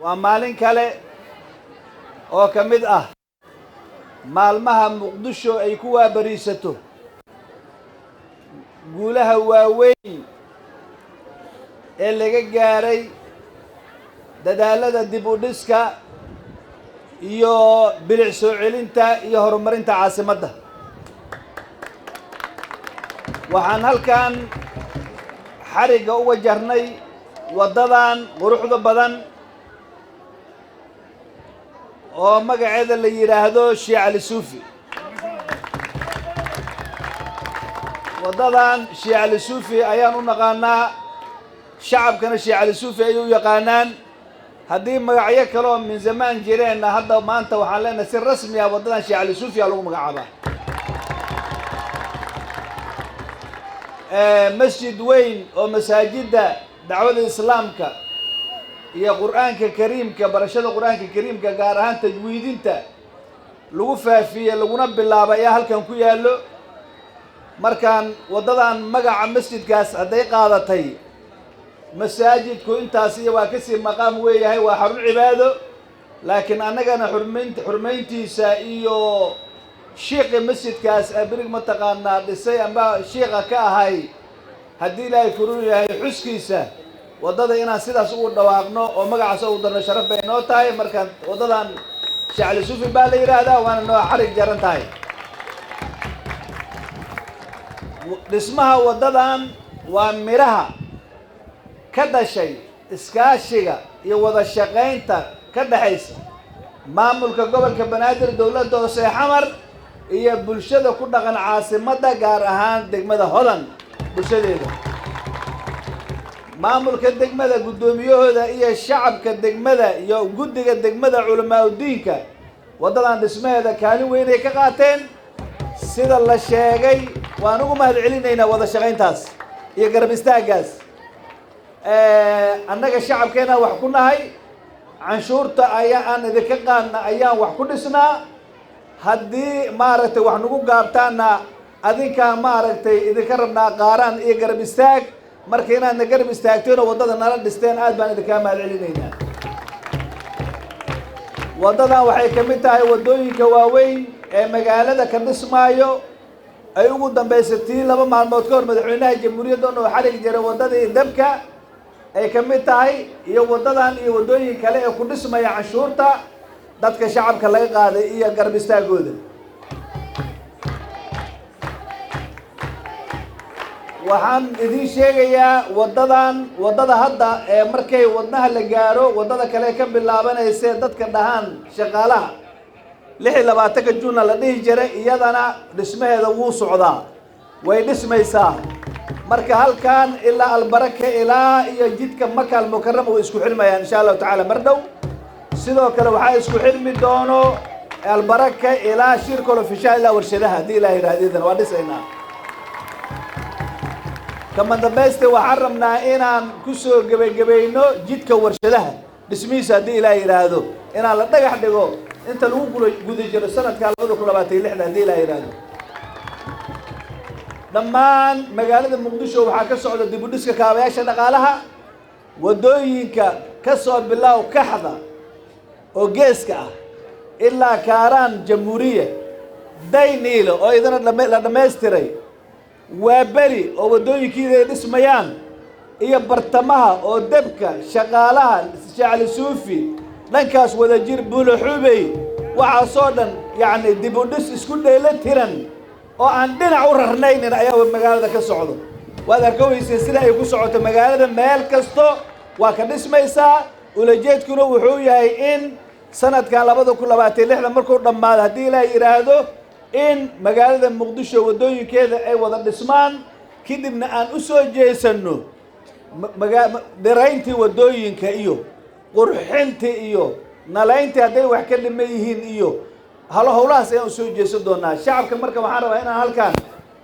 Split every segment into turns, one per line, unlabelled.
ومالين كله أو كمد مالمها مقدشو أي كوا بريستو قولها واوين اللي جاري dadaalada dib u dhiska iyo bilic soo celinta iyo horumarinta caasimadda waxaan halkan xariga uga jarnay wadadan quruxda badan oo magaceeda la yiraahdo Sheikh Ali Suufi wadadan Sheikh Ali Suufi ayaan u naqaanaa shacabkana Sheikh Ali Suufi ay u yaqaanaan haddii magacyo kale oo min zaman jireen hadda maanta waxaan leenahay si rasmi ah wadadan Sheikh Ali Suufi lagu magacaabaa masjid weyn oo masaajida dacwada islaamka iyo quraanka kariimka barashada quraanka kariimka gaar ahaan tajwiidinta lagu faafiyo laguna bilaabay halkan ku yaalo markaan wadadan magaca masjidkaas haday qaadatay مساجدكو انتاسي واكسي مقام وياهي وحرم عباده لكن أنا حرمينتي سائيو شيخ مسجد كاس أبرق متقانا لسي أنبا شيخ كاهاي هدي لا يكونون هاي حسكيسة وضد إنا سيدا سؤول دواغنو ومقع سؤول درنا شرف بينو تاي مركان وضدان شعل سوفي بالي رادا وانا نوع حرق جارن تاي اسمها وضدان ومرها كذا شيء إسكاشيغا يوضع الشقينتا كذا حيث مامل كقبل كبنادر دولة دوسي حمر هي بلشدة كنا غن عاصمة قارهان دقمة هولن بلشدة مامل كدقمة قدوميوه ده هي الشعب كدقمة يو قد كدقمة علماء الدين كا وضلان اسمه ده كانوا وين كقاتين سيد الله الشيخي وانوكم هاد علينا وضع الشقينتاس يقرب استاقاس أنك الشعب كنا وحكونا هاي عنشورته أيان إذا كان أيان وحكونسنا هدي مارت وحنقو قابتانا أذين كان مارت إذا كربنا قاران إيه قرب استاق مركينا نقرب استاقتين وضدنا نرد استين آدبان إذا كان مالعلينينا وضدنا وحي كميتا هاي ودوي كواوين مقالة كان نسمايو أيومو دنبايستين لما مع الموتكور مدحوينها الجمهورية دونه حالك جرى وضدنا دبكة ay kamid tahay iyo wadadan iyo wadooyin kale ee ku dhismaya cashuurta dadka shacabka laga qaaday iyo garab istaagooda waxaan idin sheegayaa wadada hadda ee markay wadnaha la gaaro wadada kale ka bilaabanaysa dadka dhahan shaqaalaha 26 Juun la dhihi jiray iyadana dhismaheeda wuu socdaa way dhismaysaa marka halkan ilaa albaraka ilaa iyo jidka Makka al-Mukarrama oo isku xirmayaan insha Allah ta'ala mardow sidoo kale waxa isku xirmi doono albaraka ilaa shirkado fishaa ilaa warshadaha hadii ilaahay raadidan waa dhisaynaa kama dambayste waxaan rabnaa inaan ku soo gabagabayno jidka warshadaha dhismiisa hadii ilaahay raado inaan la dhagax dhigo inta lagu gudo jiro sanadka 2026 hadii ilaahay raado dhammaan magaalada Muqdisho waxa ka socda dib u dhiska kaabayaasha dhaqaalaha wadooyinka ka soo bilaaw kaxda oo geeska ah ilaa Kaaraan Jamhuuriye Dayniilo oo idana la dhameystiray waa bari oo wadooyinkiisa dhismayaan iyo bartamaha oo dabka shaqaalaha Sheikh Ali Suufi dhankaas wada jir buulo xubay waxa soo dhan yaani dib u dhis isku dheelatiran oo aan dhinac u rarnaynin ayaa magaalada ka socdo waad arkaysaa sida ay ku socoto magaalada meel kasto waa ka dhismaysaa ulajeedkuna wuxuu yahay in sanadkan 2026 markuu dhamaado hadii la yiraahdo in magaalada Muqdisho wadooyinkeeda ay wada dhismaan kidibna aan u soo jeesano darayntii wadooyinka iyo qurxintii iyo nalayntii haday wax ka dhimayeen iyo hawlahaas ayaan soo jeesan doonaa shacabka marka waxaan rabaa inaan halkaan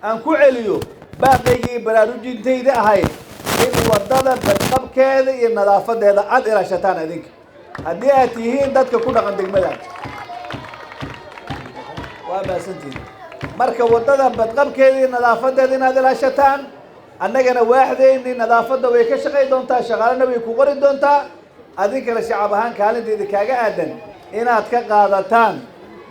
aan ku celiyo baaqaygii baraarujintayda ahayd in wadada badqabkeeda iyo nadaafadeeda aad ilaashataan adinka haddii aad tihiin dadka ku dhaqan degmada waa baasantiin marka wadada badqabkeeda iyo nadaafadeeda inaad ilaashataan annagana waaxdeeni nadaafada way ka shaqay doontaa shaqaalana way ku qori doontaa أذيك الشعب هان كالين دي كاجا أدن إن أتكقادتان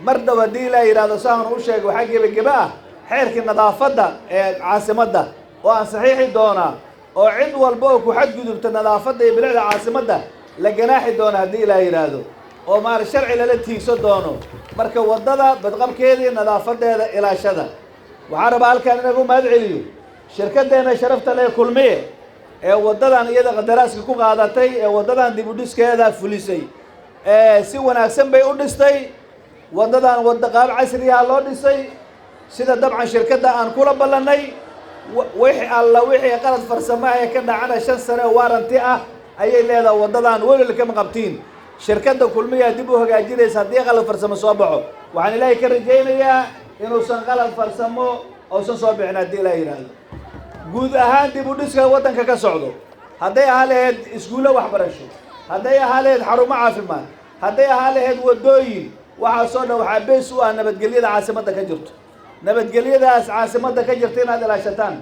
مرد ودي لا يراد سهون وشيء وحقي بالجباه حيرك النظافة عاصمة وأن صحيح دونا وعد والبوك وحد جذب النظافة بلاد عاصمة لجناح دونا هدي لا يرادو وما الشرع للتي صدونه مركب وضدا بتقب كذي النظافة إلى شذا وعرب هالكان نقول ما أدعي شركة دينا شرفت لي كل مية وضدا يدا قدراس كوكا عادتي وضدا دي بدوس كذا فليسي سوى أحسن بيقولستي وضدا وضقاب عسرية الله دسي سيدا طبعا شركة أن كل بلناي وحي الله وحي قرض فرسماها كنا عنا 5 سنة وارنتيها أي لهذا وضدا ولا اللي كم قبتين شركة كل مية دبوها جاجيري صديقة لفرسم صوابعه وعن الله يكرجين يا إنه سنقل فرسمه أو سنصوابعنا دي لا يراد جود أهان دي بوديس كوطن كسعودو هذا هالهد إسقوله وحبرشوا هذا هالهد حرم عافمان هذا هالهد ودوين وحصلنا وحبس وأنا بتقليد عاصمة كجرت نبت قليد عاصمة كجرتين هذا العشتان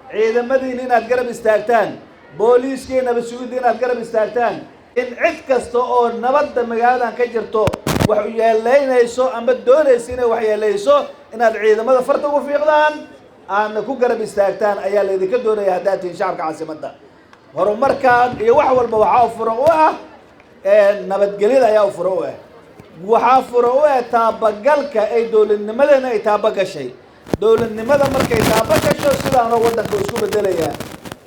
عيد مدينة تقرب استاكتان بوليس كي نبت سعودين تقرب استاكتان إن عد كستو أو نبت مجالا كجرتو وحيالين يسو أم بدون سنة وحياليسو إن العيد ماذا فرتوا في غضان أن كوكرب استاكتان أيال الذي كدور يهداتي شعب عاصمة هرمركان يوحول بوحاو فروه نبت قليد أياو فروه وحافروه تابقلك أي دول النمذا أي تابق شيء دول النمذا مركي تابق شو سيدا أنا ودك وسكوب الدليا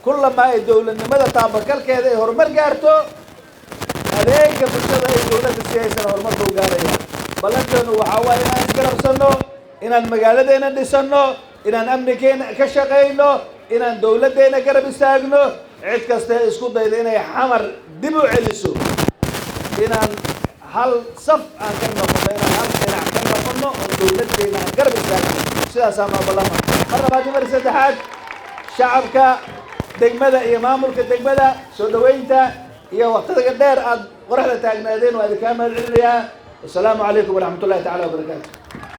كل ما أي دول النمذا تابقلك هذا هرمر جارتو هذيك بسيطة أي دولة السياسة هرمر دوغاريا بلدنا وحوالي أن كرب سنو إن المجال دينا ديسنو إن الأمن كين كشقينو إن الدولة دينا كرب استاغنو عد كسته اسكود دينا حمر دبو علسو إن هل صف أن كنا قبينا هل كنا قبنا ودولتنا قرب الساعة سياسة ما بلما مرة بعد مرة سدحات شعبك دقمدا إمامك دقمدا سودوينتا هي وقت الدير ورحلة تاجنادين وهذه كامل العليا والسلام عليكم ورحمة الله تعالى وبركاته